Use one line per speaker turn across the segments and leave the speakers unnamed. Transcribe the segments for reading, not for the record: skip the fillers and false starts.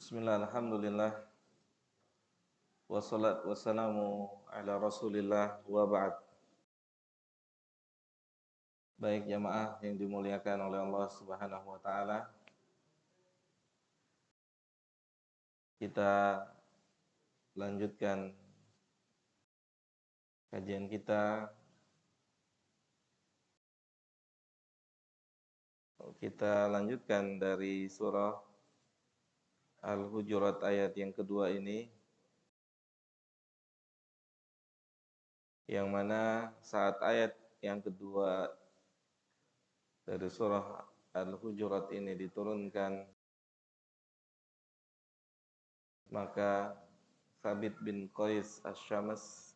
Bismillah, alhamdulillah, wassalat wassalamu ala rasulillah wa ba'd. Baik jamaah yang dimuliakan oleh Allah subhanahu wa ta'ala, kita lanjutkan kajian kita. Kita lanjutkan dari surah Al-Hujurat ayat yang kedua ini, yang mana saat ayat yang kedua dari surah Al-Hujurat ini diturunkan, maka Thabit bin Qais Asy-Syams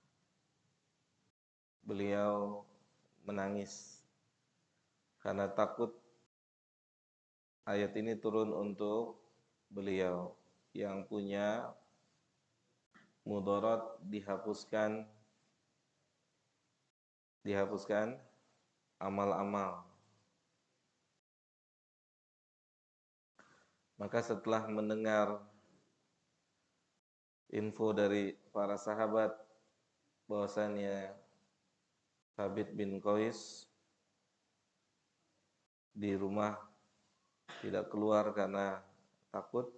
beliau menangis karena takut ayat ini turun untuk beliau yang punya mudarat dihapuskan amal-amal. Maka setelah mendengar info dari para sahabat bahwasannya Thabit bin Qais di rumah tidak keluar karena takut,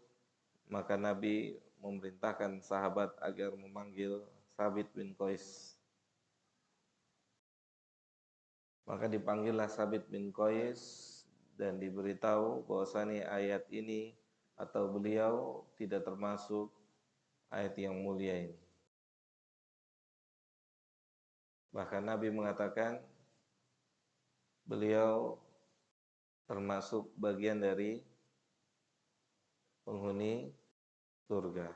maka Nabi memerintahkan sahabat agar memanggil Thabit bin Qais. Maka dipanggillah Thabit bin Qais dan diberitahu bahwasanya ayat ini atau beliau tidak termasuk ayat yang mulia ini. Bahkan Nabi mengatakan beliau termasuk bagian dari penghuni surga.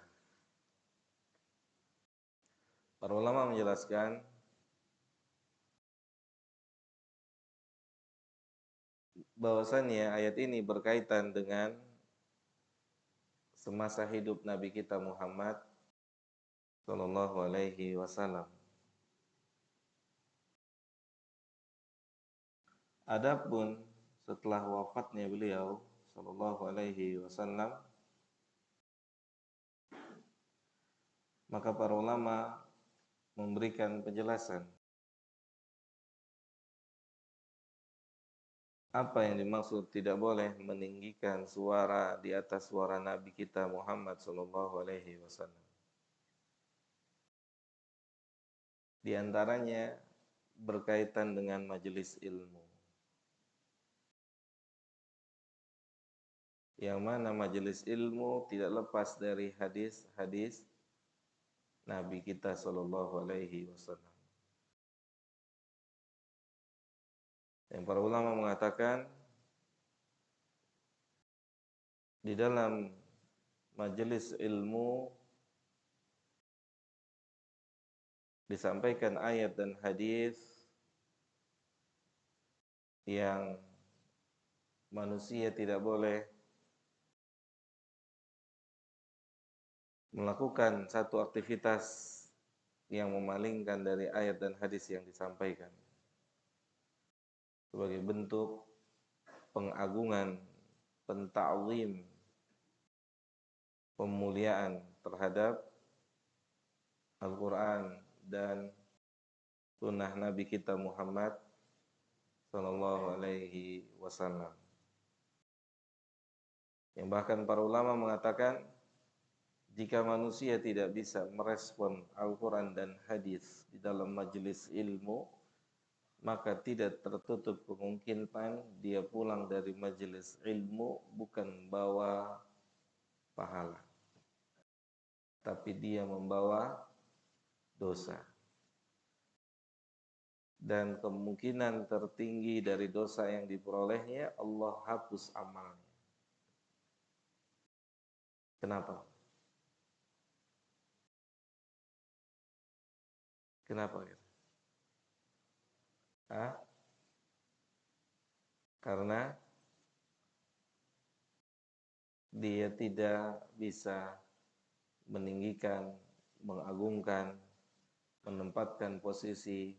Para ulama menjelaskan bahwasannya ayat ini berkaitan dengan semasa hidup Nabi kita Muhammad sallallahu alaihi wasallam. Adapun setelah wafatnya beliau sallallahu alaihi wasallam, maka para ulama memberikan penjelasan apa yang dimaksud tidak boleh meninggikan suara di atas suara Nabi kita Muhammad sallallahu alaihi wasallam. Di antaranya berkaitan dengan majelis ilmu, yang mana majelis ilmu tidak lepas dari hadis-hadis Nabi kita sallallahu alaihi wasallam. Yang para ulama mengatakan di dalam majelis ilmu disampaikan ayat dan hadis yang manusia tidak boleh melakukan satu aktivitas yang memalingkan dari ayat dan hadis yang disampaikan sebagai bentuk pengagungan, penta'zim, pemuliaan terhadap Al-Quran dan sunnah Nabi kita Muhammad sallallahu alaihi wasallam. Yang bahkan para ulama mengatakan jika manusia tidak bisa merespon Al-Quran dan hadis di dalam majelis ilmu, maka tidak tertutup kemungkinan dia pulang dari majelis ilmu bukan bawa pahala, tapi dia membawa dosa. Dan kemungkinan tertinggi dari dosa yang diperolehnya, Allah hapus amalnya. Kenapa? Kenapa? Karena dia tidak bisa meninggikan, mengagungkan, menempatkan posisi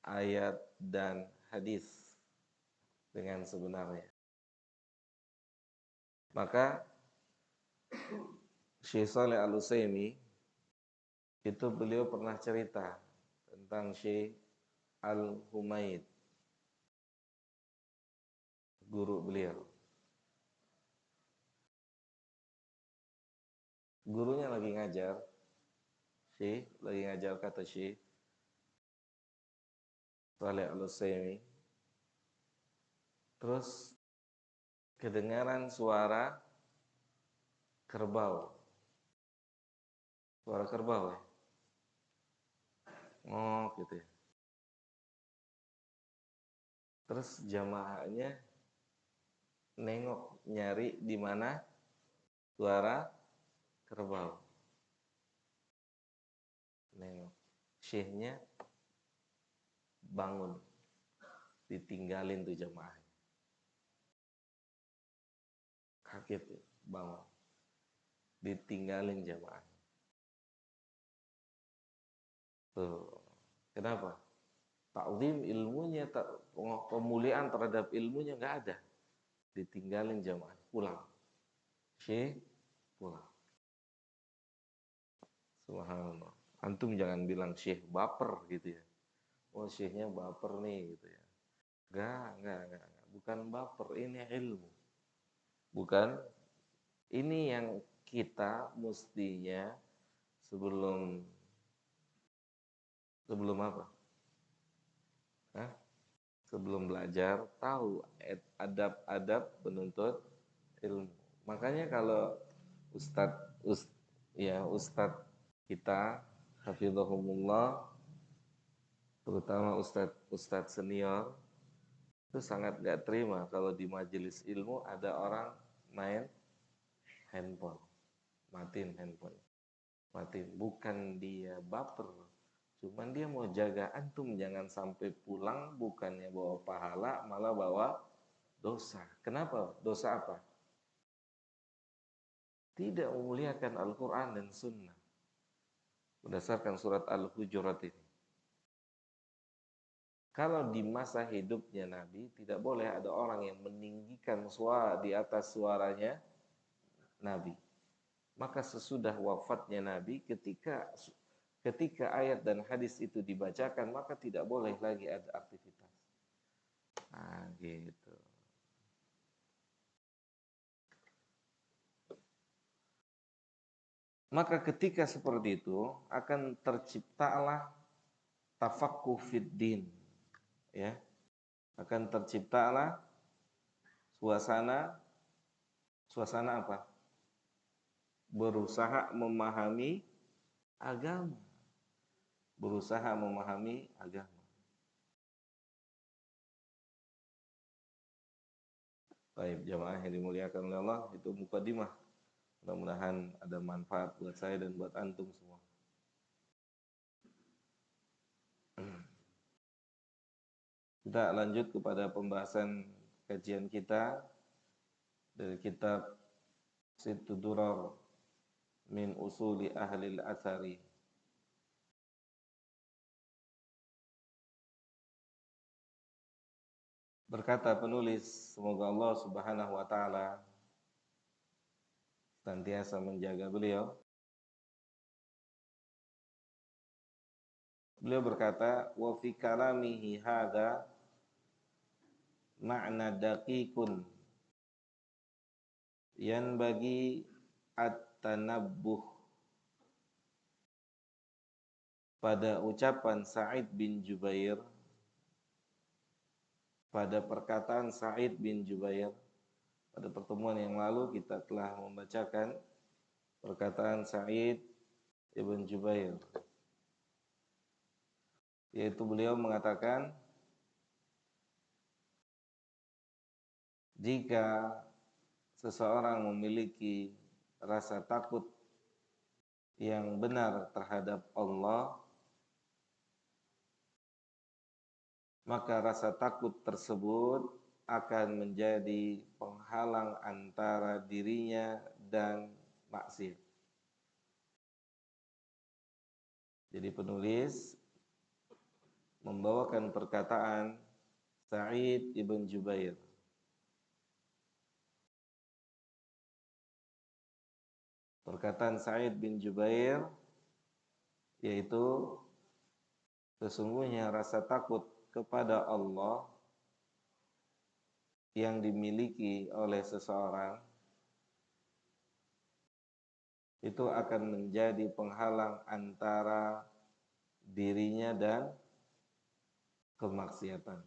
ayat dan hadis dengan sebenarnya. Maka Syekh Saleh Al-Utsaimin itu beliau pernah cerita tentang Syekh Al-Humaid, guru beliau. Gurunya lagi ngajar, Syekh lagi ngajar, kata Syekh Saleh Al-Utsaimin. Terus kedengaran suara kerbau. Suara kerbau ya. Oh gitu ya. Terus jamaahnya nengok nyari di mana suara kerbau. Nengok. Syekhnya bangun. Ditinggalin tuh jamaah. Kaget ya, bangun. Ditinggalin jamaah. Tuh. Kenapa? Ta'zim ilmunya, pemuliaan terhadap ilmunya nggak ada. Ditinggalin jamaah, pulang. Syekh pulang. Subhanallah. Antum jangan bilang Syekh baper gitu ya. Oh Syekhnya baper nih gitu ya. Enggak. Bukan baper, ini ilmu. Bukan, ini yang kita mestinya sebelum apa? Hah? Sebelum belajar tahu adab-adab penuntut ilmu. Makanya kalau Ustadz kita hafizahumullah, terutama ustadz senior, itu sangat gak terima kalau di majelis ilmu ada orang main handphone, matiin handphone, matiin. Bukan dia baper, cuman dia mau jaga antum jangan sampai pulang bukannya bawa pahala malah bawa dosa. Kenapa? Dosa apa? Tidak memuliakan Al-Quran dan Sunnah. Berdasarkan surat Al-Hujurat ini. Kalau di masa hidupnya Nabi, tidak boleh ada orang yang meninggikan suara di atas suaranya Nabi. Maka sesudah wafatnya Nabi, ketika ayat dan hadis itu dibacakan, maka tidak boleh lagi ada aktivitas. Nah, gitu. Maka ketika seperti itu, akan terciptalah tafaqquh fid din. Ya, akan terciptalah suasana apa? Berusaha memahami agama. Berusaha memahami agama. Baik, jamaah yang dimuliakan oleh Allah, itu mukadimah. Mudah-mudahan ada manfaat buat saya dan buat antum semua. Kita lanjut kepada pembahasan kajian kita dari kitab Sittu Durar min Usuli Ahlil Athari. Berkata penulis, semoga Allah Subhanahu wa taala senantiasa menjaga beliau. Beliau berkata, wa fi kalamihi hadza ma'na daqiqun yanbaghi at-tanabbuh. Pada ucapan Sa'id bin Jubair, pada perkataan Sa'id bin Jubair, pada pertemuan yang lalu kita telah membacakan perkataan Sa'id ibn Jubair, yaitu beliau mengatakan, jika seseorang memiliki rasa takut yang benar terhadap Allah, maka rasa takut tersebut akan menjadi penghalang antara dirinya dan maksiat. Jadi penulis membawakan perkataan Sa'id ibn Jubair. Perkataan Sa'id bin Jubair yaitu sesungguhnya rasa takut kepada Allah yang dimiliki oleh seseorang itu akan menjadi penghalang antara dirinya dan kemaksiatan.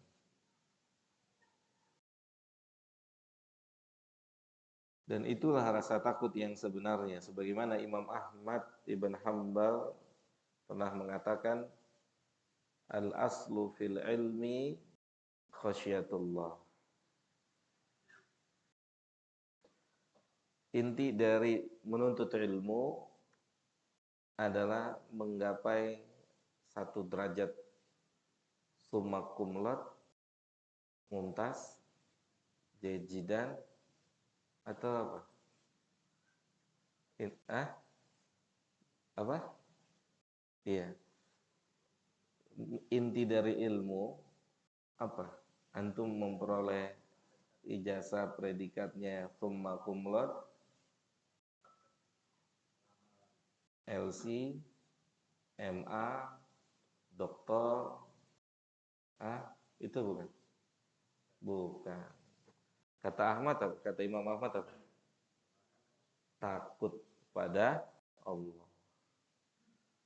Dan itulah rasa takut yang sebenarnya. Sebagaimana Imam Ahmad ibn Hanbal pernah mengatakan, al-aslu fil ilmi khasyatullah. Inti dari menuntut ilmu adalah menggapai satu derajat summa cum laude, mumtaz, jayidan, atau apa? Apa? Iya. Inti dari ilmu apa? Antum memperoleh ijazah predikatnya summa cum laude, LC, MA, doktor, itu bukan? Bukan. Kata Ahmad apa? Kata Imam Ahmad apa? Takut pada Allah.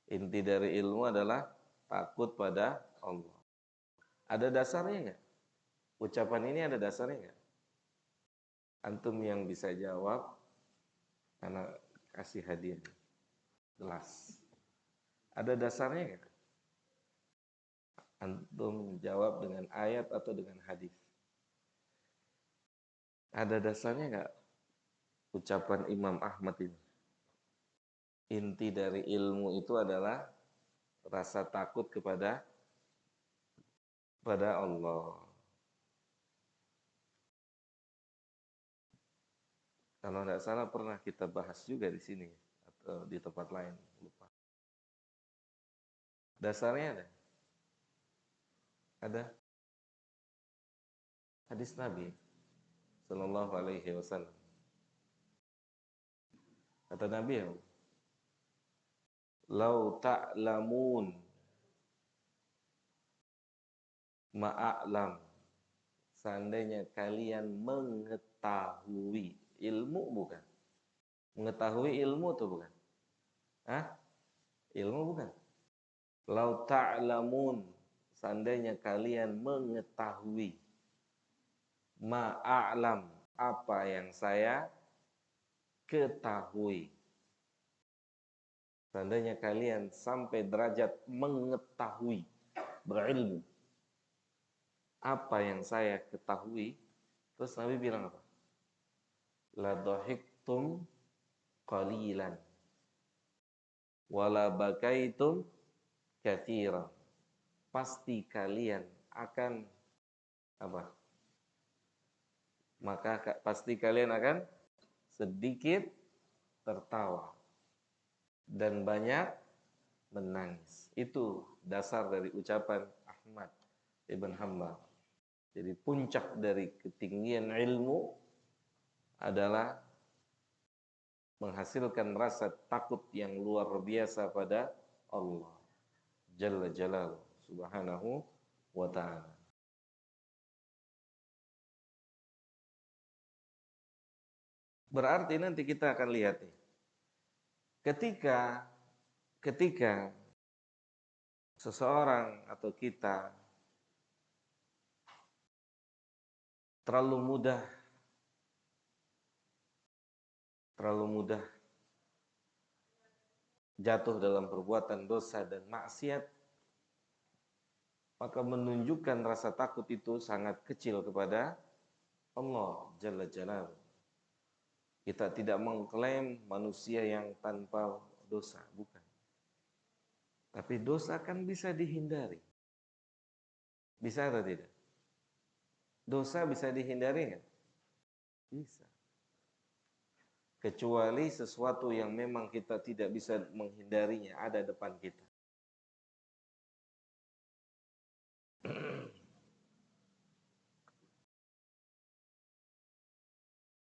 Inti dari ilmu adalah takut pada Allah. Ada dasarnya nggak? Ucapan ini ada dasarnya nggak? Antum yang bisa jawab, karena kasih hadiah. Jelas. Ada dasarnya nggak? Antum jawab dengan ayat atau dengan hadis. Ada dasarnya nggak ucapan Imam Ahmad ini? Inti dari ilmu itu adalah rasa takut kepada Allah. Kalau tidak salah pernah kita bahas juga di sini atau di tempat lain, lupa. Dasarnya ada? Ada hadis Nabi Sallallahu Alaihi Wasallam. Kata Nabi ya, lau ta'lamun ma'a'lam, seandainya kalian mengetahui ilmu, bukan? Mengetahui ilmu atau bukan? Ilmu bukan? Lau ta'lamun, seandainya kalian mengetahui ma'a'lam, apa yang saya ketahui. Seandainya kalian sampai derajat mengetahui, berilmu, apa yang saya ketahui, terus Nabi bilang apa? La dhahiktum qalilan wala bakaitum katsiran. Pasti kalian akan apa? Maka pasti kalian akan sedikit tertawa dan banyak menangis. Itu dasar dari ucapan Ahmad ibn Hanbal. Jadi puncak dari ketinggian ilmu adalah menghasilkan rasa takut yang luar biasa pada Allah Jalla Jalaluhu Subhanahu wa ta'ala. Berarti nanti kita akan lihat nih. Ketika seseorang atau kita terlalu mudah jatuh dalam perbuatan dosa dan maksiat, maka menunjukkan rasa takut itu sangat kecil kepada Allah Jalla Jalaluhu. Kita tidak mengklaim manusia yang tanpa dosa, bukan. Tapi dosa kan bisa dihindari. Bisa atau tidak? Dosa bisa dihindari nggak? Bisa. Kecuali sesuatu yang memang kita tidak bisa menghindarinya ada depan kita.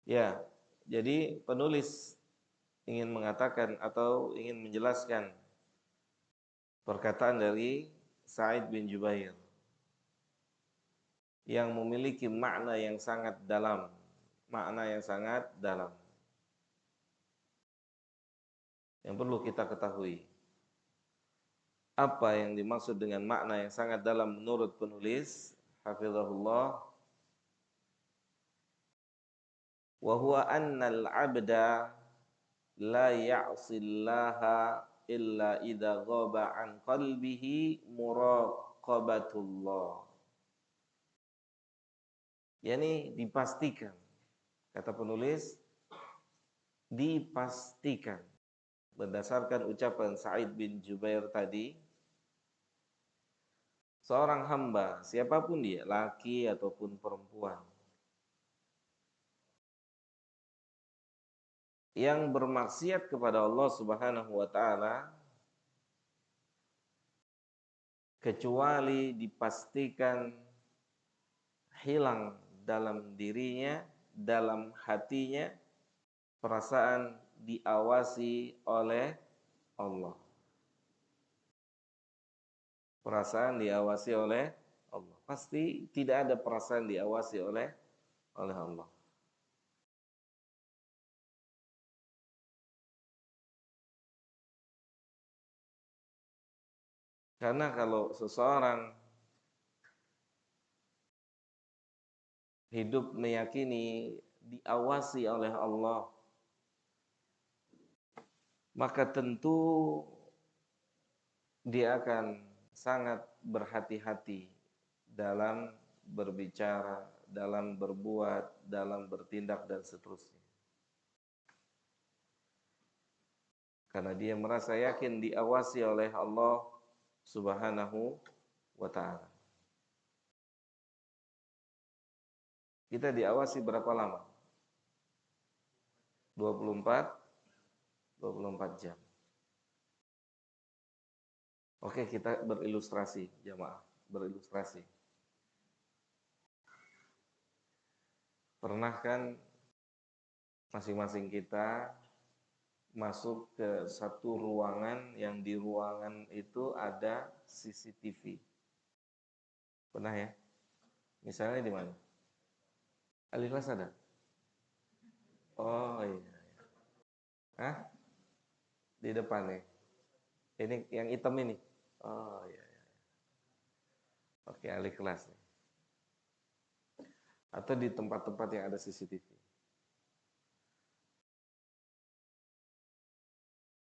Ya, jadi penulis ingin mengatakan atau ingin menjelaskan perkataan dari Sa'id bin Jubair yang memiliki makna yang sangat dalam, makna yang sangat dalam. Yang perlu kita ketahui, apa yang dimaksud dengan makna yang sangat dalam menurut penulis hafizahullah, wa huwa annal 'abda la ya'sillaha illa idza ghaba an qalbihi muraqabatullah. Yani dipastikan, kata penulis, dipastikan berdasarkan ucapan Sa'id bin Jubair tadi, seorang hamba, siapapun dia, laki ataupun perempuan, yang bermaksiat kepada Allah Subhanahu wa taala, kecuali dipastikan hilang dalam dirinya, dalam hatinya, perasaan diawasi oleh Allah. Perasaan diawasi oleh Allah. Pasti tidak ada perasaan diawasi oleh Allah. Karena kalau seseorang hidup meyakini diawasi oleh Allah, maka tentu dia akan sangat berhati-hati dalam berbicara, dalam berbuat, dalam bertindak, dan seterusnya. Karena dia merasa yakin diawasi oleh Allah Subhanahu wa ta'ala. Kita diawasi berapa lama? 24 jam. Oke, kita berilustrasi, jamaah, berilustrasi. Pernah kan masing-masing kita masuk ke satu ruangan yang di ruangan itu ada CCTV. Pernah ya? Misalnya di mana? Alifas ada? Oh iya. Hah? Di depan nih. Ini yang hitam ini. Oh iya. Oke, ahli kelas nih. Atau di tempat-tempat yang ada CCTV.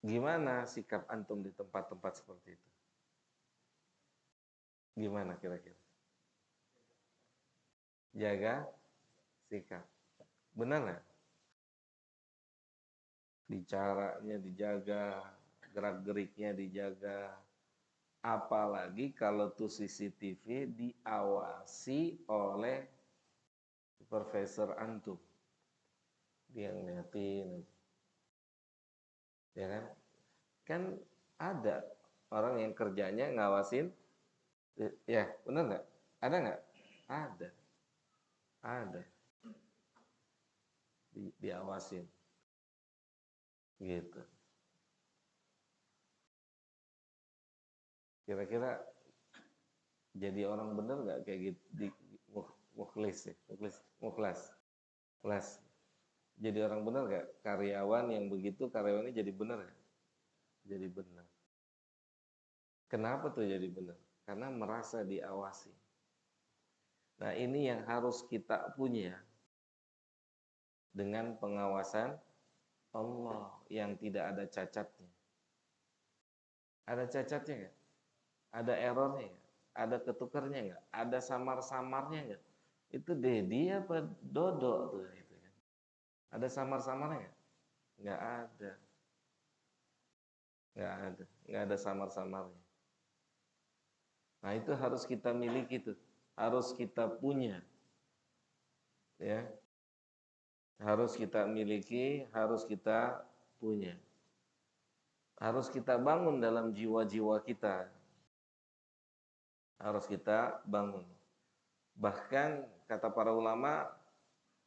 Gimana sikap antum di tempat-tempat seperti itu? Gimana kira-kira? Jaga sikap. Benar nggak? Bicaranya dijaga, gerak-geriknya dijaga. Apalagi kalau tuh CCTV diawasi oleh supervisor antum. Dia ngeliatin. Ya kan? Kan ada orang yang kerjanya ngawasin. Ya, benar nggak? Ada nggak? Ada. Ada. Diawasin. Gitu. Kira-kira jadi orang bener nggak kayak gitu di mukhlis ya, mukhlas. Jadi orang bener nggak? Karyawan yang begitu, karyawannya jadi bener ya? Jadi bener. Kenapa tuh jadi bener? Karena merasa diawasi. Nah ini yang harus kita punya dengan pengawasan Allah yang tidak ada cacatnya. Ada cacatnya nggak? Ada errornya nggak? Ada ketukarnya nggak? Ada samar-samarnya nggak? Itu Dedi apa Dodo tuh itu kan? Ada samar-samarnya nggak? Nggak ada. Nggak ada samar-samarnya. Nah itu harus kita miliki tuh, harus kita punya, ya, harus kita miliki, harus kita punya, harus kita bangun dalam jiwa-jiwa kita, harus kita bangun. Bahkan kata para ulama,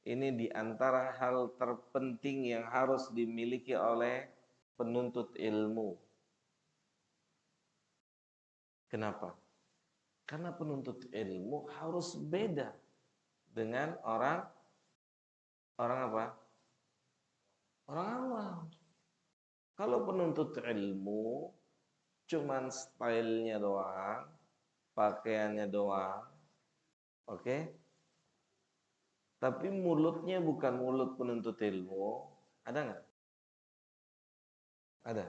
ini di antara hal terpenting yang harus dimiliki oleh penuntut ilmu. Kenapa? Karena penuntut ilmu harus beda dengan orang apa? Orang awam. Kalau penuntut ilmu cuman stylenya doang, pakaiannya doang, oke? Tapi mulutnya bukan mulut penuntut ilmu, ada nggak? Ada.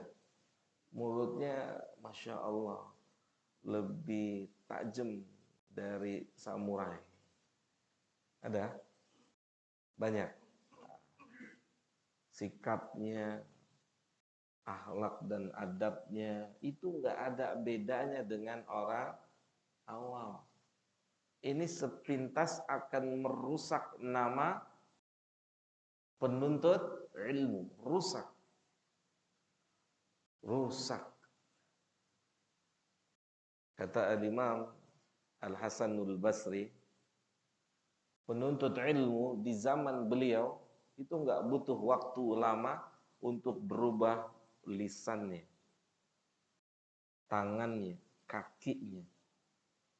Mulutnya, masya Allah, lebih tajam dari samurai. Ada? Banyak. Sikapnya, akhlak dan adabnya itu nggak ada bedanya dengan orang awam. Ini sepintas akan merusak nama penuntut ilmu. Rusak. Kata Al-Imam Al-Hasanul Basri, penuntut ilmu di zaman beliau itu nggak butuh waktu lama untuk berubah lisannya, tangannya, kakinya.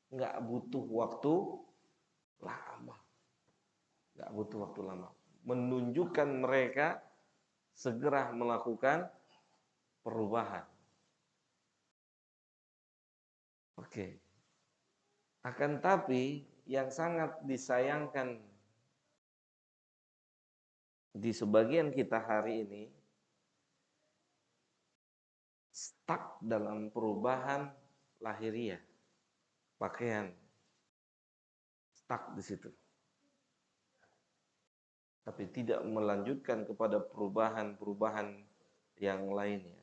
Nggak butuh waktu lama. Nggak butuh waktu lama. Menunjukkan mereka segera melakukan perubahan. Oke. Akan tapi yang sangat disayangkan di sebagian kita hari ini, stuck dalam perubahan lahiriah, pakaian, stuck di situ. Tapi tidak melanjutkan kepada perubahan-perubahan yang lainnya.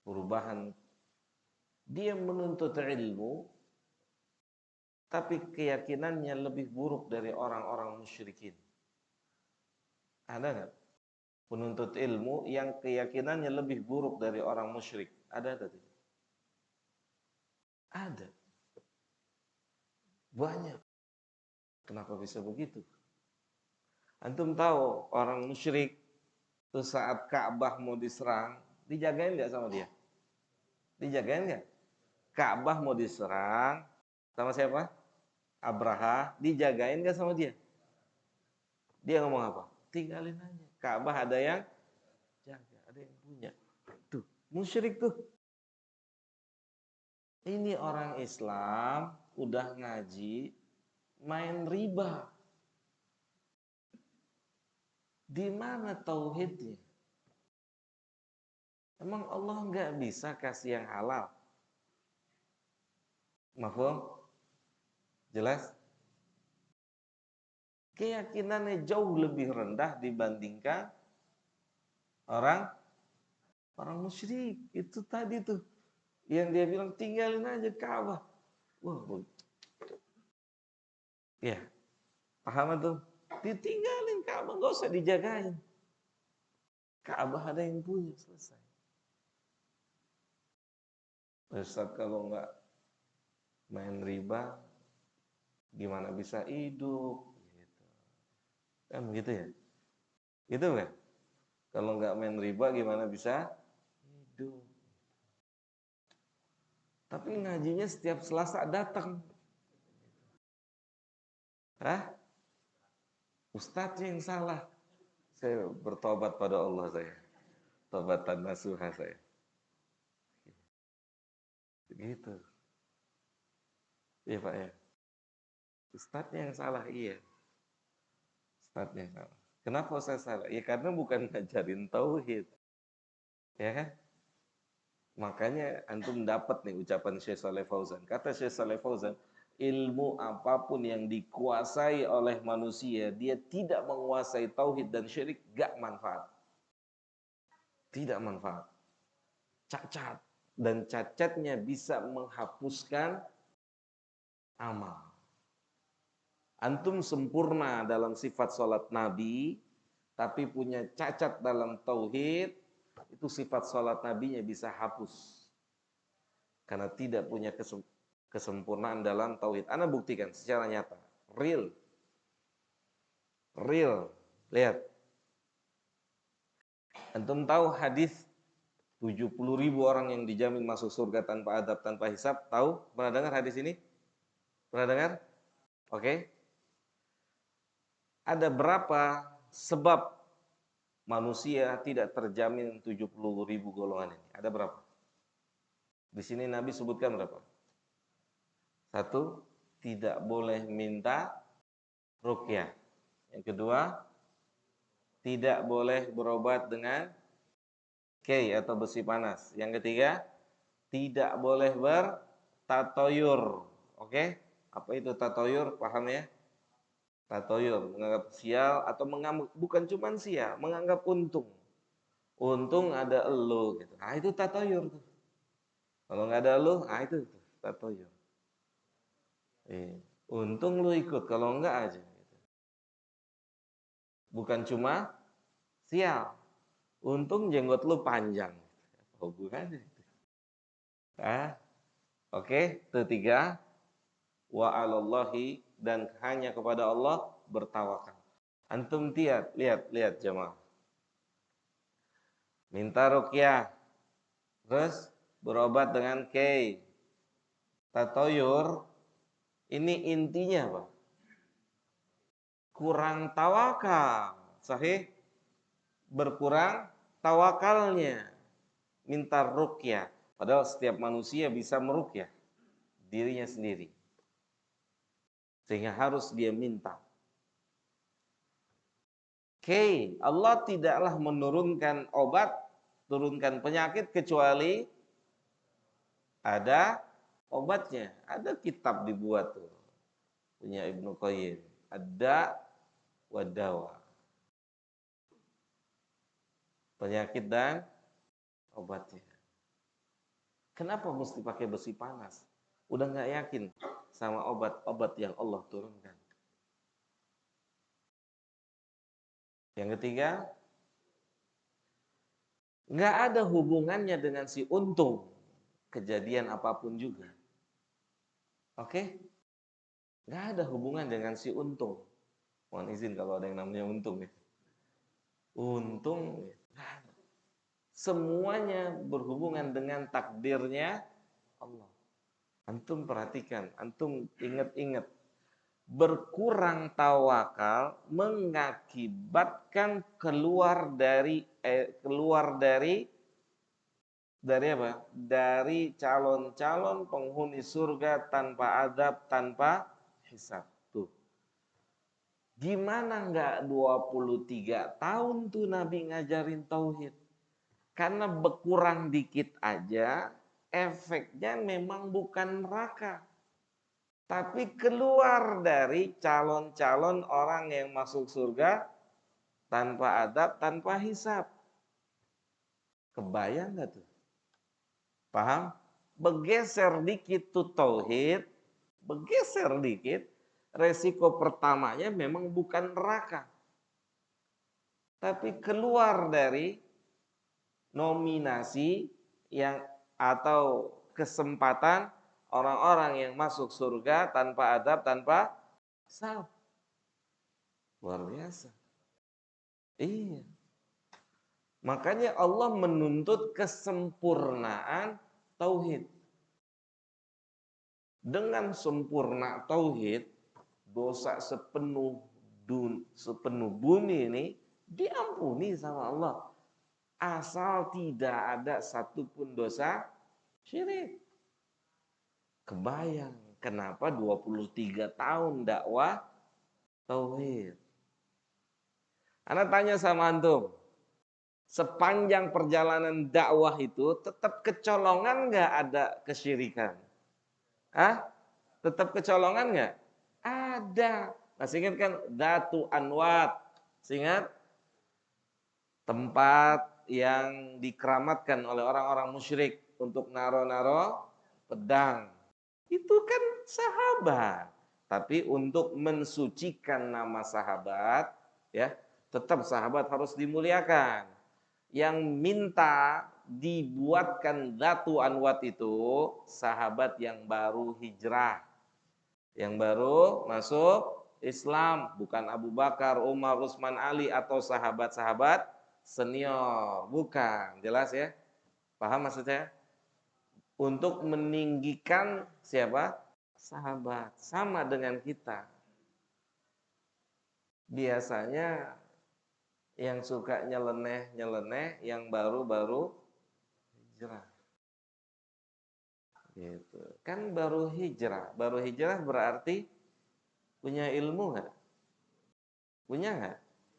Perubahan, dia menuntut ilmu, tapi keyakinannya lebih buruk dari orang-orang musyrikin. Ada nggak penuntut ilmu yang keyakinannya lebih buruk dari orang musyrik? Ada atau tidak? Ada. Banyak. Kenapa bisa begitu? Antum tahu orang musyrik itu saat Ka'bah mau diserang, dijagain nggak sama dia? Dijagain nggak? Ka'bah mau diserang sama siapa? Abraha, dijagain nggak sama dia? Dia ngomong apa? Tinggalin aja. Ka'bah ada yang jaga, ada yang punya. Tuh, musyrik tuh. Ini orang Islam udah ngaji, main riba. Di mana tauhidnya? Emang Allah nggak bisa kasih yang halal? Mafhum? Jelas? Keyakinannya jauh lebih rendah dibandingkan orang musyrik. Itu tadi tuh yang dia bilang tinggalin aja Ka'bah. Wah, ya, paham tuh? Ditinggalin Ka'bah, nggak usah dijagain. Ka'bah ada yang punya, selesai. Ustaz, kalau nggak main riba, gimana bisa hidup? Gitu. Kan begitu ya? Gitu kan? Kalau nggak main riba, gimana bisa hidup? Tapi ngajinya setiap Selasa datang. Hah? Ustadz yang salah. Saya bertobat pada Allah saya. Tobatan nasuha saya. Begitu. Iya Pak ya. Ustadznya yang salah, iya. Ustadznya yang salah. Kenapa saya salah? Ya karena bukan ngajarin tauhid. Ya kan? Makanya antum dapat nih ucapan Syekh Saleh Fauzan. Kata Syekh Saleh Fauzan, ilmu apapun yang dikuasai oleh manusia, dia tidak menguasai tauhid dan syirik, gak manfaat. Tidak manfaat. Cacat. Dan cacatnya bisa menghapuskan amal. Antum sempurna dalam sifat sholat Nabi, tapi punya cacat dalam tauhid, itu sifat sholat Nabinya bisa hapus. Karena tidak punya kesempurnaan dalam tauhid. Ana buktikan secara nyata, real. Real. Lihat. Antum tahu hadis 70.000 orang yang dijamin masuk surga tanpa adab, tanpa hisab? Tahu? Pernah dengar hadis ini? Pernah dengar? Oke. Ada berapa sebab manusia tidak terjamin 70.000 golongan ini? Ada berapa? Di sini Nabi sebutkan berapa? Satu, tidak boleh minta ruqyah. Yang kedua, tidak boleh berobat dengan kei atau besi panas. Yang ketiga, tidak boleh bertatoyur. Oke? Apa itu tatoyur? Paham ya? Tatoyur, menganggap sial atau menganggap, bukan cuma sial, menganggap untung. Untung ada elo gitu. Ah itu tatoyur tuh. Kalau nggak ada elo, ah itu tatoyur. Untung lu ikut, kalau enggak aja. Bukan cuma sial. Untung jenggot lu panjang. Hubungannya. Oke, ketiga, wa 'alallahi, dan hanya kepada Allah bertawakal. Antum lihat jemaah. Minta ruqyah, terus berobat dengan kei, tatoyur, ini intinya apa? Kurang tawakal. Sahih? Berkurang tawakalnya. Minta ruqyah. Padahal setiap manusia bisa meruqyah dirinya sendiri. Sehingga harus dia minta. Allah tidaklah menurunkan obat, turunkan penyakit kecuali ada obatnya. Ada kitab dibuat tuh. Punya Ibnu Qayyim. Ada wadawa. Penyakit dan obatnya. Kenapa mesti pakai besi panas? Udah nggak yakin sama obat-obat yang Allah turunkan. Yang ketiga, nggak ada hubungannya dengan si untung. Kejadian apapun juga. Oke? Nggak ada hubungan dengan si untung. Mohon izin kalau ada yang namanya untung. Untung, semuanya berhubungan dengan takdirnya Allah. Antum perhatikan, antum ingat-ingat. Berkurang tawakal mengakibatkan keluar dari apa? Dari calon-calon penghuni surga tanpa adab, tanpa hisab. Tuh. Gimana enggak 23 tahun tuh Nabi ngajarin tauhid? Karena berkurang dikit aja, efeknya memang bukan neraka. Tapi keluar dari calon-calon orang yang masuk surga tanpa adab, tanpa hisab. Kebayang gak tuh? Paham? Bergeser dikit tuh tauhid, bergeser dikit, resiko pertamanya memang bukan neraka. Tapi keluar dari nominasi yang atau kesempatan orang-orang yang masuk surga tanpa adab, tanpa hisab. Luar biasa. Iya. Makanya Allah menuntut kesempurnaan tauhid. Dengan sempurna tauhid, dosa sepenuh bumi ini diampuni sama Allah. Asal tidak ada satupun dosa syirik. Kebayang kenapa 23 tahun dakwah tauhid. Ana tanya sama antum, sepanjang perjalanan dakwah itu tetap kecolongan nggak ada kesyirikan? Tetap kecolongan nggak? Ada. Masih ingat kan? Datu Anwat. Ingat? Tempat yang dikeramatkan oleh orang-orang musyrik untuk naro-naro pedang. Itu kan sahabat. Tapi untuk mensucikan nama sahabat, ya, tetap sahabat harus dimuliakan. Yang minta dibuatkan Datu Anwat itu sahabat yang baru hijrah, yang baru masuk Islam, bukan Abu Bakar, Umar, Utsman, Ali atau sahabat-sahabat senior, bukan. Jelas ya? Paham maksudnya? Untuk meninggikan siapa? Sahabat. Sama dengan kita. Biasanya yang suka nyeleneh, yang baru-baru hijrah. Gitu. Kan baru hijrah. Baru hijrah berarti punya ilmu nggak? Punya nggak?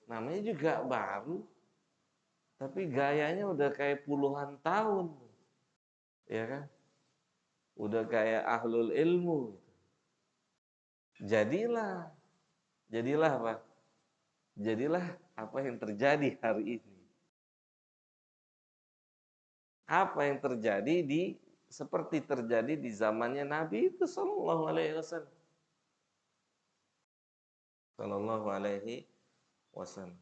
Namanya juga baru. Tapi gayanya udah kayak puluhan tahun. Ya kan? Udah kayak ahlul ilmu. Jadilah. Jadilah apa? Jadilah apa yang terjadi hari ini. Apa yang terjadi seperti terjadi di zamannya Nabi itu sallallahu alaihi wasallam. Sallallahu alaihi wasallam.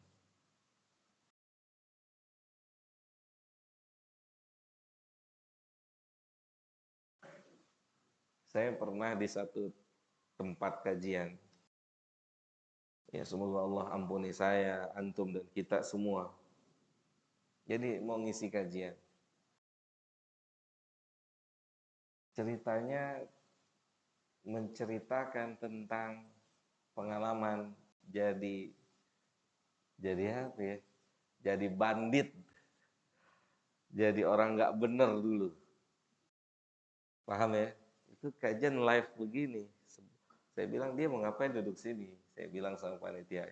Saya pernah di satu tempat kajian. Ya semoga Allah ampuni saya, antum dan kita semua. Jadi mau ngisi kajian. Ceritanya menceritakan tentang pengalaman jadi apa ya? Jadi bandit. Jadi orang nggak bener dulu. Paham ya? Itu kajian live begini. Saya bilang dia mau ngapain duduk sini? Saya bilang sama panitia.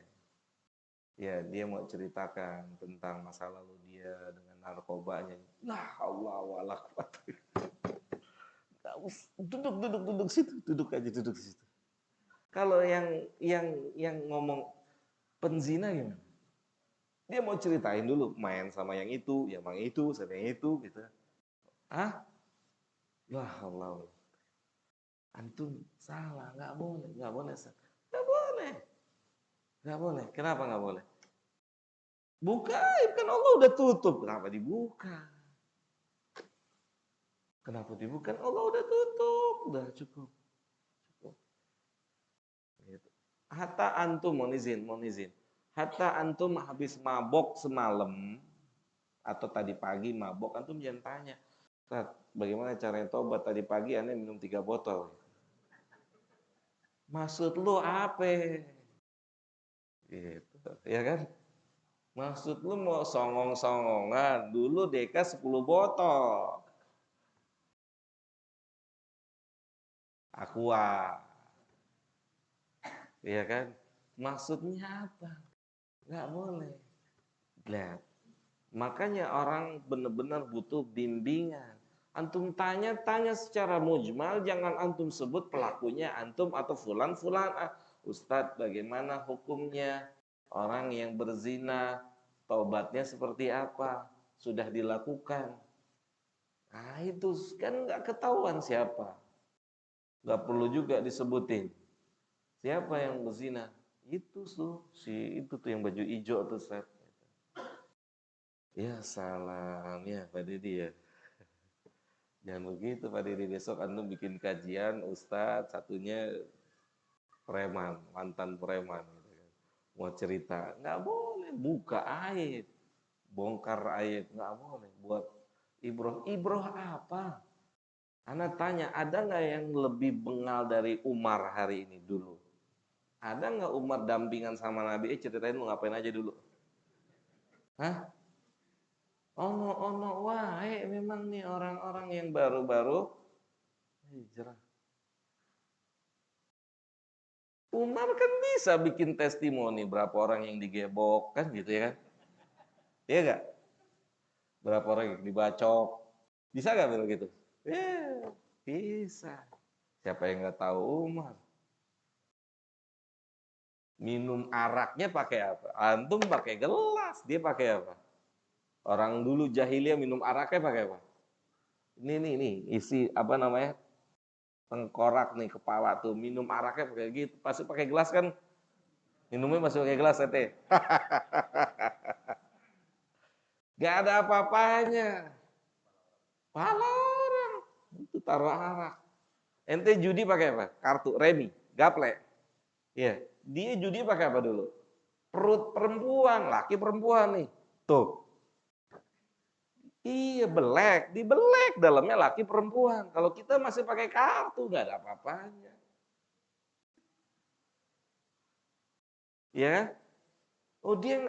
Ya, dia mau ceritakan tentang masa lalu dia dengan narkobanya. Nah, Allah walak. Duduk situ, duduk aja duduk situ. Kalau yang ngomong penzina gimana? Dia mau ceritain dulu main sama yang itu, sama yang itu gitu. Ah, wah Allah. Antum salah, nggak boleh, nggak boleh, nggak boleh, nggak boleh. Kenapa nggak boleh? Buka, kan Allah udah tutup. Kenapa dibuka? Kenapa dibuka? Allah udah tutup, udah cukup. Cukup. Gitu. Hatta antum mohon izin. Hatta antum habis mabok semalam atau tadi pagi mabok, antum jangan tanya, Ustaz, bagaimana caranya tobat? Tadi pagi aneh minum 3 botol. Maksud lu apa? Gitu, ya kan? Maksud lu mau songong-songongan, dulu Deka 10 botol. Aqua. Ya kan? Maksudnya apa? Nggak boleh. Lihat. Makanya orang benar-benar butuh bimbingan. Antum tanya secara mujmal, jangan antum sebut pelakunya antum atau fulan. Ustadz, bagaimana hukumnya orang yang berzina, taubatnya seperti apa? Sudah dilakukan. Nah itu kan nggak ketahuan siapa. Nggak perlu juga disebutin. Siapa yang berzina? Itu tuh, itu tuh yang baju hijau tuh, Ustaz. Ya salam ya Pak Didi ya. Jangan begitu Pak Didi, besok antum bikin kajian Ustadz satunya preman, mantan preman gitu kan. Mau cerita, nggak boleh buka aib, bongkar aib, nggak boleh buat ibroh apa? Anda tanya, ada nggak yang lebih bengal dari Umar hari ini dulu? Ada nggak Umar dampingan sama Nabi? Ceritain lu ngapain aja dulu? Hah? Ono wae memang nih orang-orang yang baru-baru hijrah. Umar kan bisa bikin testimoni berapa orang yang digebok kan gitu ya kan? Iya gak? Berapa orang yang dibacok? Bisa gak bilang gitu? Bisa. Siapa yang nggak tahu Umar? Minum araknya pakai apa? Antum pakai gelas, dia pakai apa? Orang dulu jahiliyah minum araknya pakai apa? Ini isi apa namanya? Tengkorak nih kepala tuh, minum araknya pakai gitu. Pasti pakai gelas kan? Minumnya masih pakai gelas teh. Gak ada apa-apanya. Pala orang itu taruh arak. Ente judi pakai apa? Kartu remi, gaple. Iya, Dia judi pakai apa dulu? Perut perempuan, laki perempuan nih. Tuh. Iya, dibelek dalamnya laki perempuan. Kalau kita masih pakai kartu nggak ada apa-apanya. Ya kan? Oh dia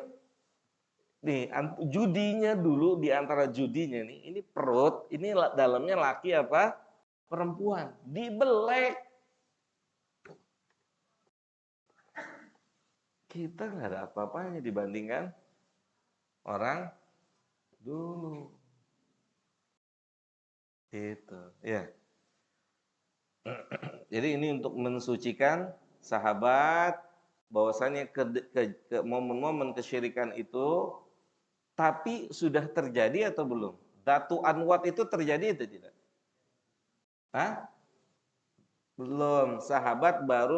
nih judinya dulu di antara judinya nih, ini perut, ini dalamnya laki apa? Perempuan. Dibelek. Kita nggak ada apa-apanya dibandingkan orang dulu. Itu, ya. Jadi ini untuk mensucikan sahabat bahwasanya ke momen-momen kesyirikan itu tapi sudah terjadi atau belum? Datu Anwat itu terjadi atau tidak? Hah? Belum. Sahabat baru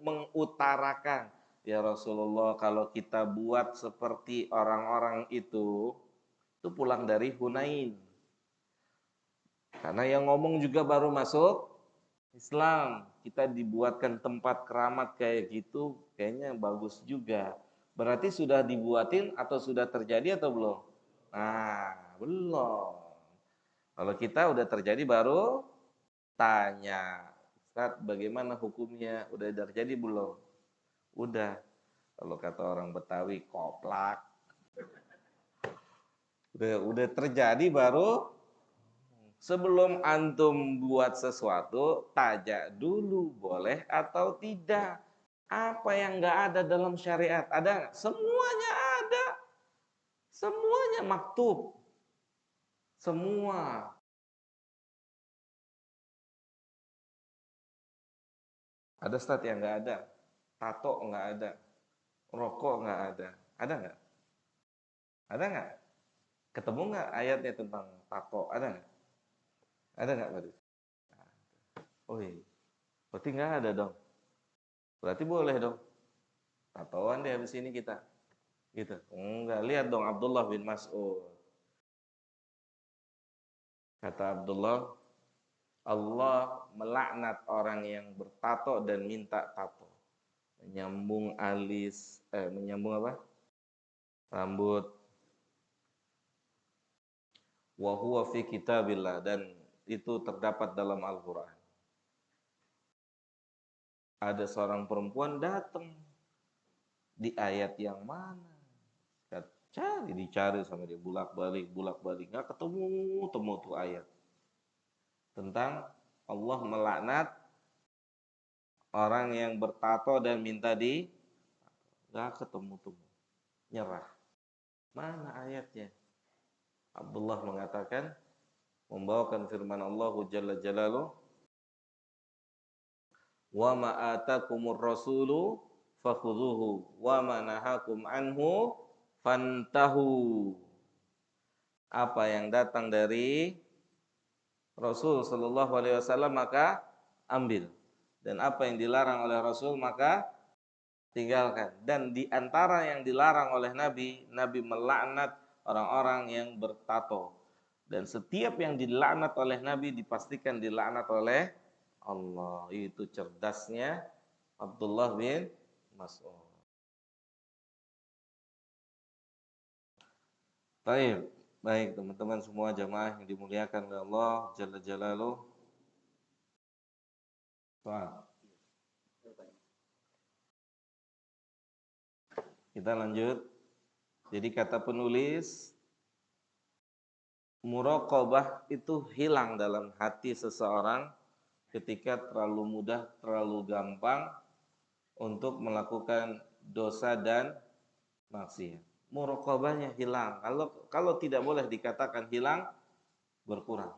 mengutarakan, ya Rasulullah, kalau kita buat seperti orang-orang itu pulang dari Hunain. Karena yang ngomong juga baru masuk Islam, kita dibuatkan tempat keramat kayak gitu, kayaknya bagus juga. Berarti sudah dibuatin atau sudah terjadi atau belum? Nah, belum. Kalau kita udah terjadi baru tanya, Ustaz, bagaimana hukumnya? Udah terjadi belum? Udah. Kalau kata orang Betawi, koplak. Udah terjadi baru. Sebelum antum buat sesuatu, tanya dulu boleh atau tidak. Apa yang nggak ada dalam syariat? Ada? Semuanya ada. Semuanya maktub. Semua. Ada stat yang nggak ada. Tato nggak ada. Rokok nggak ada. Ada nggak? Ada nggak? Ketemu nggak ayatnya tentang tato? Ada nggak? Ada nggak tadi? Oh iya. Berarti nggak ada dong. Berarti boleh dong. Tatoan deh habis ini kita. Gitu. Enggak, lihat dong Abdullah bin Mas'ud. Kata Abdullah, Allah melaknat orang yang bertato dan minta tato. Menyambung alis, menyambung apa? Rambut. Wa huwa fi kitabillah, dan itu terdapat dalam Al-Qur'an. Ada seorang perempuan datang di ayat yang mana? Dicari sama dia bulak-balik, nggak ketemu tuh ayat tentang Allah melaknat orang yang bertato dan minta nggak ketemu, nyerah. Mana ayatnya? Abdullah mengatakan, membawakan firman Allah Jalla Jalaluhu, wa ma atakumur rasulu fakhudhuhu wa ma nahakum anhu fantahu. Apa yang datang dari Rasul sallallahu alaihi wasallam maka ambil, dan apa yang dilarang oleh Rasul maka tinggalkan. Dan di antara yang dilarang oleh Nabi, Nabi melaknat orang-orang yang bertato. Dan setiap yang dilaknat oleh Nabi dipastikan dilaknat oleh Allah. Itu cerdasnya Abdullah bin Mas'ud. Baik, baik teman-teman semua jamaah yang dimuliakan oleh Allah Jalla Jalaluhu. Kita lanjut. Jadi kata penulis, muraqabah itu hilang dalam hati seseorang ketika terlalu mudah, terlalu gampang untuk melakukan dosa dan maksiat. Muraqabahnya hilang. Kalau tidak boleh dikatakan hilang, berkurang.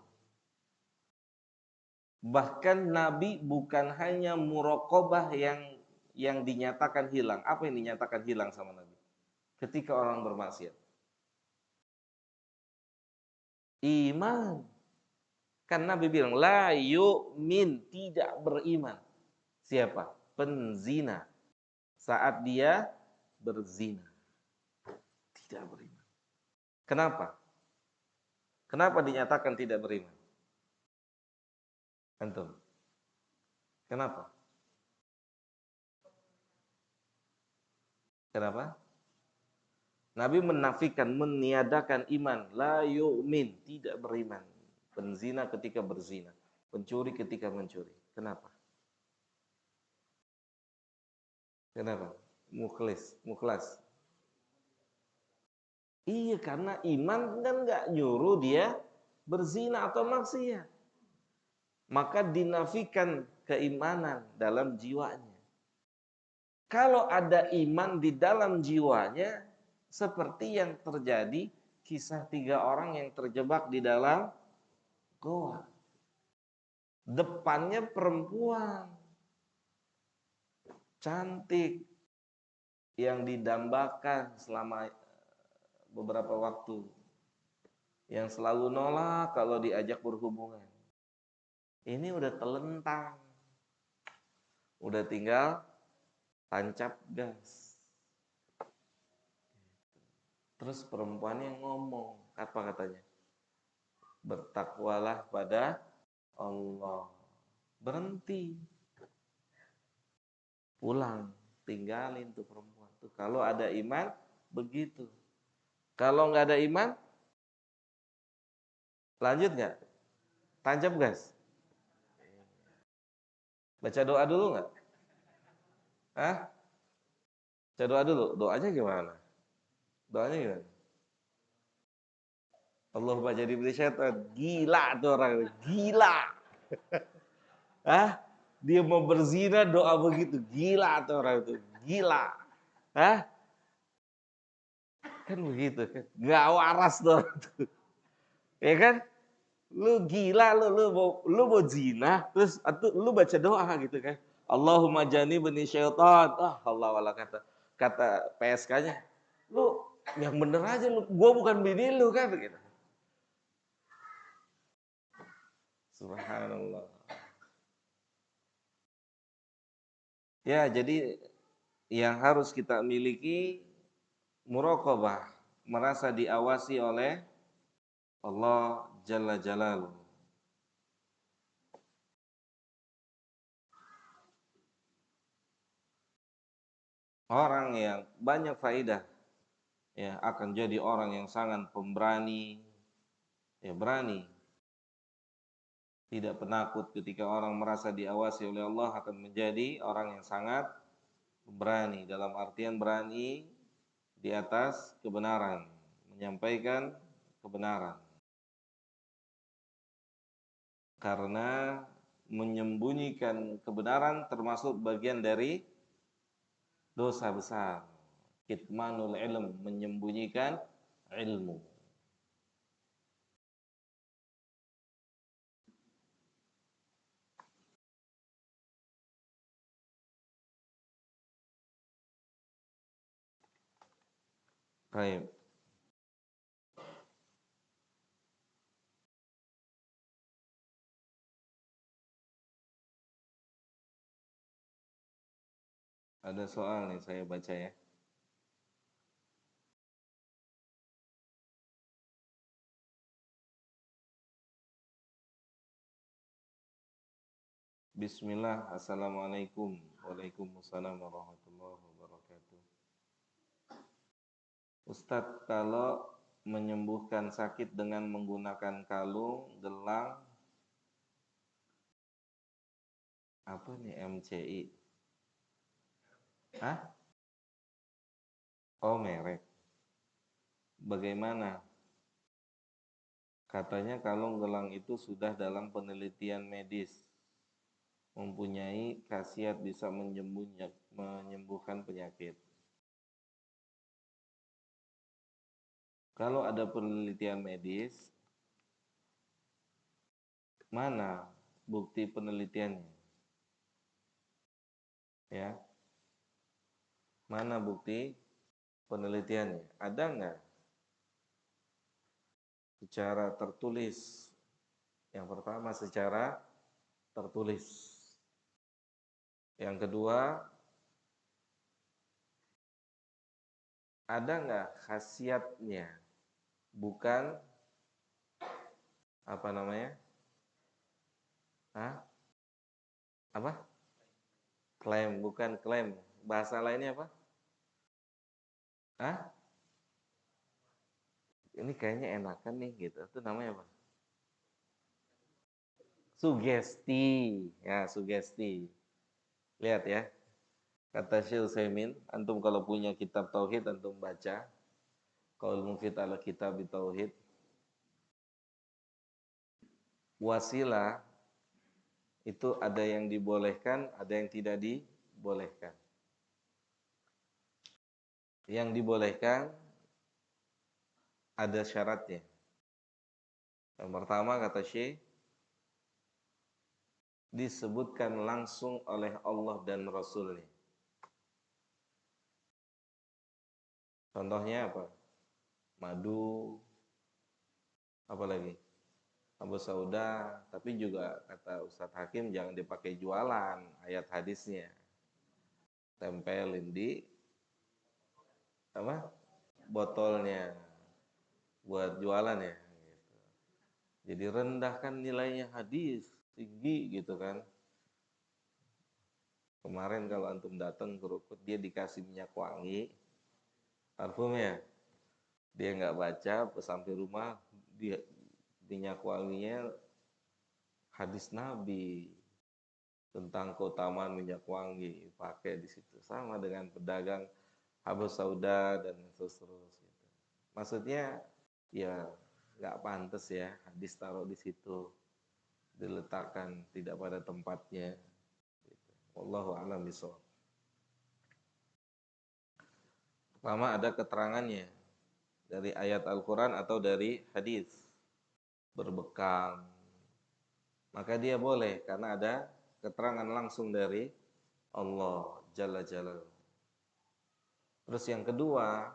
Bahkan Nabi bukan hanya muraqabah yang dinyatakan hilang. Apa yang dinyatakan hilang sama Nabi? Ketika orang bermaksiat. Iman. Kan Nabi bilang, la yu'min, tidak beriman. Siapa? Penzina. Saat dia berzina. Tidak beriman. Kenapa? Kenapa dinyatakan tidak beriman? Antum. Kenapa? Kenapa? Nabi menafikan, meniadakan iman. La yu'min, tidak beriman. Penzina ketika berzina, pencuri ketika mencuri. Kenapa? Kenapa? Mukhlas. Iya, karena iman kan nggak nyuruh dia berzina atau maksiat. Maka dinafikan keimanan dalam jiwanya. Kalau ada iman di dalam jiwanya, seperti yang terjadi kisah 3 orang yang terjebak di dalam goa. Depannya perempuan cantik yang didambakan selama beberapa waktu, yang selalu nolak kalau diajak berhubungan. Ini udah telentang, udah tinggal tancap gas. Terus perempuannya ngomong, apa katanya? Bertakwalah pada Allah. Berhenti, pulang, tinggalin tuh perempuan tuh. Kalau ada iman begitu. Kalau nggak ada iman, lanjut nggak? Tancap gas. Baca doa dulu nggak? Hah? Baca doa dulu. Doanya gimana? Doanya gimana? Allahumma jadi beli syaitan. Gila tuh orang. Gila. Hah? Dia mau berzina doa begitu. Gila tuh orang itu. Gila. Hah? Kan begitu kan. Gak waras tuh orang itu. Ya kan? Lu gila lu mau zina terus lu baca doa gitu kan. Allahumma jani bani syaitan. Ah, Allah wala kata PSK-nya. Lu yang bener aja lu. Gua bukan bini lu kan gitu. Subhanallah. Ya, jadi yang harus kita miliki muraqabah, merasa diawasi oleh Allah Jalla Jalaluhu. Orang yang banyak faidah ya akan jadi orang yang sangat pemberani, ya berani, tidak penakut ketika orang merasa diawasi oleh Allah akan menjadi orang yang sangat berani dalam artian berani di atas kebenaran, menyampaikan kebenaran. Karena menyembunyikan kebenaran termasuk bagian dari dosa besar. Kitmanul ilm, menyembunyikan ilmu. Baik. Ada soal nih saya baca ya. Bismillah, Assalamualaikum. Waalaikumsalam warahmatullahi wabarakatuh. Ustadz, kalau menyembuhkan sakit dengan menggunakan kalung, gelang, apa nih MCI? Hah? Oh, merek. Bagaimana? Katanya kalung gelang itu sudah dalam penelitian medis. Mempunyai khasiat bisa menyembuhkan penyakit. Kalau ada penelitian medis, mana bukti penelitiannya? Ya, mana bukti penelitiannya? Ada nggak secara tertulis? Yang pertama secara tertulis. Yang kedua, ada nggak khasiatnya? Bukan apa namanya? Hah? Apa? Klaim, bukan klaim. Bahasa lainnya apa? Ah, ini kayaknya enakan nih gitu. Itu namanya apa? Sugesti. Ya, sugesti. Lihat ya. Kata Syekh Utsaimin, antum kalau punya kitab tauhid antum baca Qaul Mufid ala Kitab Tauhid. Wasilah itu ada yang dibolehkan, ada yang tidak dibolehkan. Yang dibolehkan ada syaratnya. Yang pertama kata Syekh, disebutkan langsung oleh Allah dan Rasulnya. Contohnya apa? Madu, apa lagi? Abu Sauda, tapi juga kata Ustadz Hakim jangan dipakai jualan ayat hadisnya. Tempelin di apa? Botolnya buat jualan ya. Jadi rendahkan nilainya hadis tinggi gitu kan. Kemarin kalau antum datang ke Rukut dia dikasih minyak wangi, parfumnya dia nggak baca, sampai rumah dia minyak wanginya hadis Nabi tentang keutamaan minyak wangi pakai di situ sama dengan pedagang habas sauda dan terus gitu. Maksudnya ya nggak pantas ya hadis taruh di situ diletakkan tidak pada tempatnya. Wallahu a'lam bishawab. Pertama ada keterangannya dari ayat Al-Quran atau dari hadis berbekam, maka dia boleh karena ada keterangan langsung dari Allah Jalla Jalaluhu. Terus yang kedua,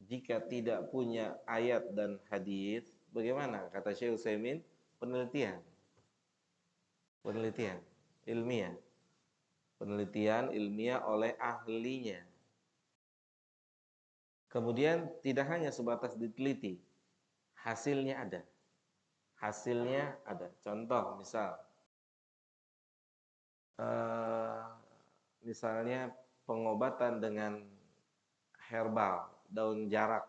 jika tidak punya ayat dan hadis, bagaimana? Kata Syekh Utsaimin, penelitian. Penelitian ilmiah. Penelitian ilmiah oleh ahlinya. Kemudian tidak hanya sebatas diteliti, hasilnya ada. Hasilnya ada. Contoh misal, eh, misalnya pengobatan dengan herbal, daun jarak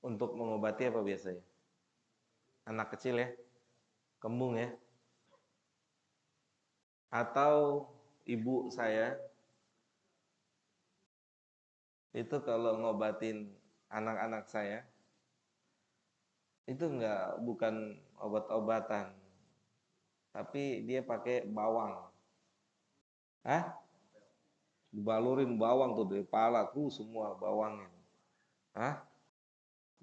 untuk mengobati apa biasanya? Anak kecil ya, kembung ya, atau ibu saya itu kalau ngobatin anak-anak saya itu bukan obat-obatan, tapi dia pakai bawang. Hah? Dibalurin bawang tuh dari kepala tuh semua bawangnya. Hah?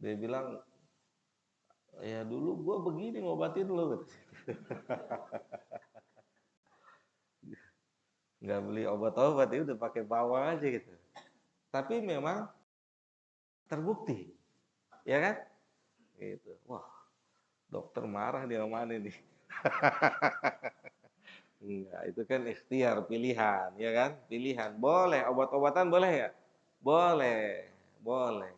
Dia bilang, ya dulu gua begini ngobatin lo. Nggak beli obat-obat, ya udah pakai bawang aja gitu. Tapi memang terbukti, ya kan? Gitu. Wah, dokter marah dia mana nih? Enggak, itu kan ikhtiar, pilihan, ya kan? Pilihan. Boleh, obat-obatan boleh ya? Boleh, boleh.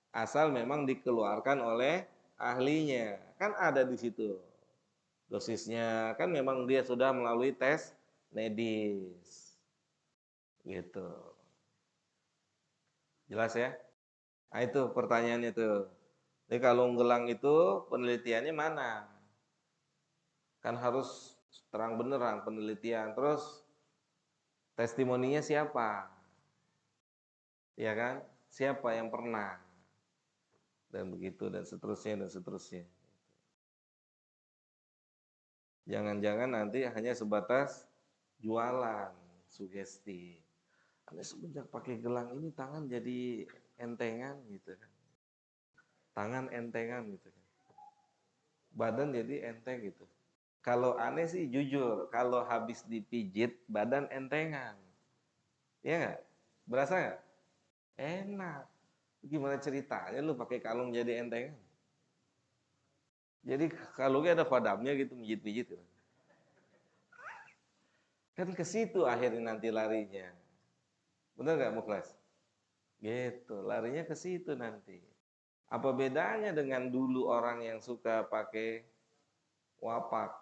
Asal memang dikeluarkan oleh ahlinya. Kan ada di situ. Dosisnya kan memang dia sudah melalui tes medis. Gitu. Jelas ya? Nah itu pertanyaannya tuh. Jadi kalau gelang itu penelitiannya mana? Kan harus terang benerang penelitian. Terus testimoninya siapa? Ya kan? Siapa yang pernah? Dan begitu dan seterusnya dan seterusnya. Jangan-jangan nanti hanya sebatas jualan sugesti. Anda semenjak pakai gelang ini tangan jadi entengan gitu kan. Tangan entengan gitu kan. Badan jadi enteng gitu. Kalau aneh sih jujur, kalau habis dipijit badan entengan. Iya nggak? Berasa nggak? Enak. Gimana ceritanya lu pakai kalung jadi entengan? Jadi kalungnya ada padamnya gitu, mijit-mijit gitu. Kan ke situ akhirnya nanti larinya. Benar nggak Muklas? Gitu, larinya ke situ nanti. Apa bedanya dengan dulu orang yang suka pakai wapak,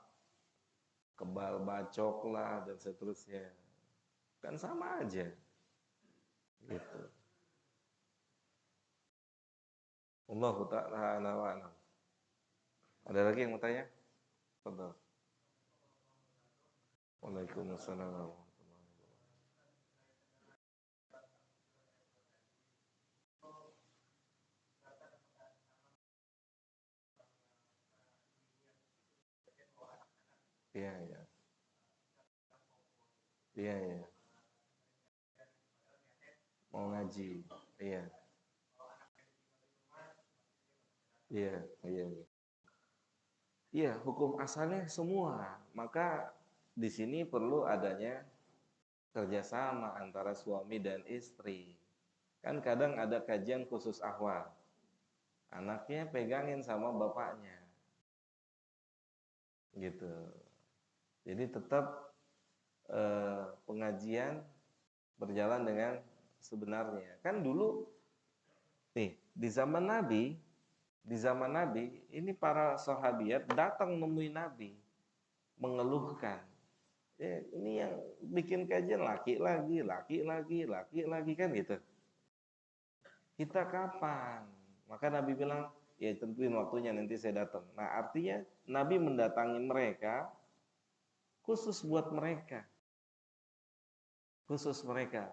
kebal bacok lah dan seterusnya. Kan sama aja. Gitu. Allahu ta'ala wa a'lam. Ada lagi yang mau tanya? Fadhal. Waalaikumsalam warahmatullahi wabarakatuh. Iya, iya. Iya, iya. Mau ngaji. Iya. Iya, iya, iya. Iya, hukum asalnya semua. Maka di sini perlu adanya kerjasama antara suami dan istri. Kan kadang ada kajian khusus ahwal. Anaknya pegangin sama bapaknya. Gitu. Jadi tetap pengajian berjalan dengan sebenarnya. Kan dulu nih di zaman Nabi ini para sahabiat datang menemui Nabi mengeluhkan. Ini yang bikin kajian laki lagi kan gitu. Kita kapan? Maka Nabi bilang, ya tentuin waktunya nanti saya datang. Nah artinya Nabi mendatangi mereka khusus buat mereka. Khusus mereka.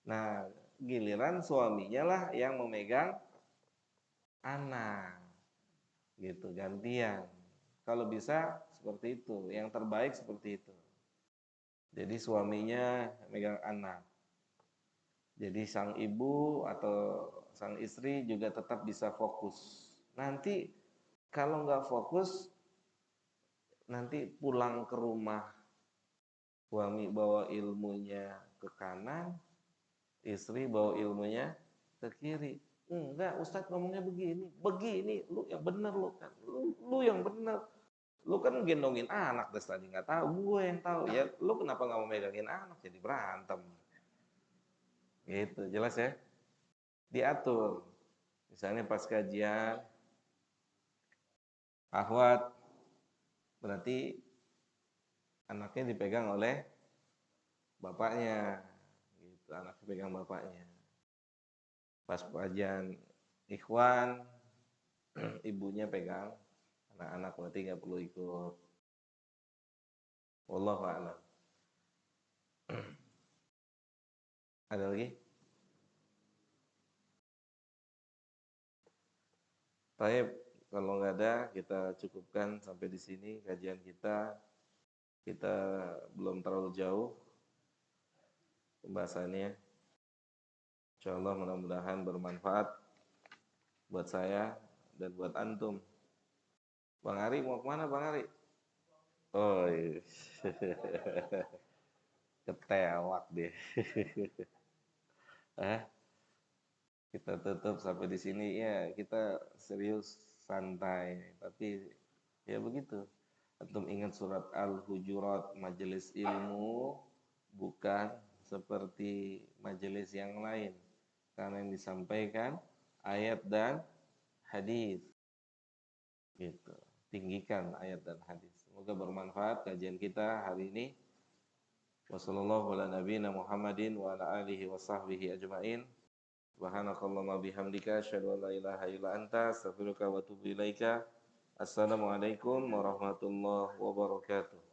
Nah giliran suaminya lah yang memegang anak. Gitu, gantian. Kalau bisa seperti itu, yang terbaik seperti itu. Jadi suaminya megang anak. Jadi sang ibu atau sang istri juga tetap bisa fokus. Nanti kalau nggak fokus, nanti pulang ke rumah, suami bawa ilmunya ke kanan, istri bawa ilmunya ke kiri. Enggak, Ustadz ngomongnya begini, begini, lu yang bener lu kan, lu yang bener. Lu kan gendongin anak dari tadi nggak tahu, gue yang tahu ya. Lu kenapa nggak mau megangin anak jadi berantem? Gitu, jelas ya? Diatur. Misalnya pas kajian ahwat, berarti anaknya dipegang oleh bapaknya. Gitu, anaknya pegang bapaknya. Pas kajian ikhwan, ibunya pegang anak-anak, berarti nggak perlu ikut. Wallahu a'lam. Ada lagi? Baik, kalau nggak ada kita cukupkan sampai di sini kajian kita. Kita belum terlalu jauh pembahasannya. Insyaallah mudah-mudahan bermanfaat buat saya dan buat antum. Bang Ari mau kemana Bang Ari? Oh, iya. Ketewak deh. Eh, kita tutup sampai di sini ya. Kita serius santai, tapi ya begitu. Antum ingat surat Al-Hujurat, majelis ilmu bukan seperti majelis yang lain. Karena yang disampaikan ayat dan hadis. Gitu. Tinggikan ayat dan hadis. Semoga bermanfaat kajian kita hari ini. Wassallallahu ala nabiyina Muhammadin wa ala alihi wa sahbihi ajmain. Subhanakallahumma bihamdika asyhadu an la ilaha illa anta astaghfiruka wa atubu ilaika. Assalamualaikum warahmatullahi wabarakatuh.